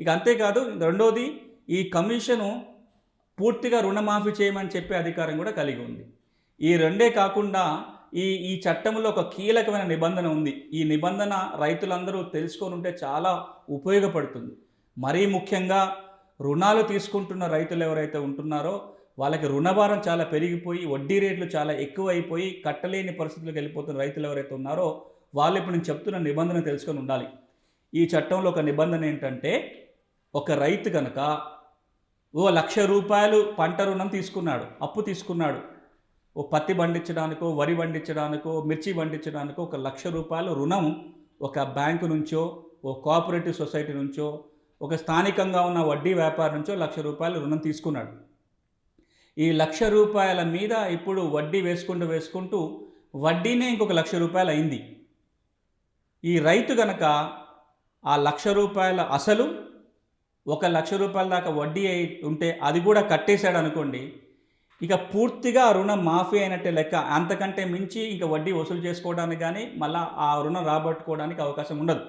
ఇక అంతేకాదు రెండోది ఈ కమిషను పూర్తిగా రుణమాఫీ చేయమని చెప్పే అధికారం కూడా కలిగి ఉంది. ఈ రెండే కాకుండా ఈ చట్టంలో ఒక కీలకమైన నిబంధన ఉంది. ఈ నిబంధన రైతులందరూ తెలుసుకొని ఉంటే చాలా ఉపయోగపడుతుంది. మరీ ముఖ్యంగా రుణాలు తీసుకుంటున్న రైతులు ఎవరైతే ఉంటున్నారో వాళ్ళకి రుణభారం చాలా పెరిగిపోయి వడ్డీ రేట్లు చాలా ఎక్కువైపోయి కట్టలేని పరిస్థితులకు వెళ్ళిపోతున్న రైతులు ఎవరైతే ఉన్నారో వాళ్ళు ఇప్పుడు నేను చెప్తున్న నిబంధన తెలుసుకొని ఉండాలి. ఈ చట్టంలో ఒక నిబంధన ఏంటంటే, ఒక రైతు కనుక ₹1,00,000 పంట రుణం తీసుకున్నాడు, అప్పు తీసుకున్నాడు. ఓ పత్తి పండించడానికో, వరి పండించడానికో, మిర్చి పండించడానికో ₹1,00,000 రుణం ఒక బ్యాంకు నుంచో, ఓ కోఆపరేటివ్ సొసైటీ నుంచో, ఒక స్థానికంగా ఉన్న వడ్డీ వ్యాపారం నుంచో ₹1,00,000 రుణం తీసుకున్నాడు. ఈ ₹1,00,000 మీద ఇప్పుడు వడ్డీ వేసుకుంటూ వడ్డీనే ఇంకొక ₹1,00,000 అయింది. ఈ రైతు గనక ఆ ₹1,00,000 అసలు, ₹1,00,000 దాకా వడ్డీ అయి ఉంటే అది కూడా కట్టేశాడు అనుకోండి, ఇక పూర్తిగా రుణం మాఫీ అయినట్టే లెక్క. అంతకంటే మించి ఇక వడ్డీ వసూలు చేసుకోవడానికి కానీ మళ్ళీ ఆ రుణం రాబట్టుకోవడానికి అవకాశం ఉండదు.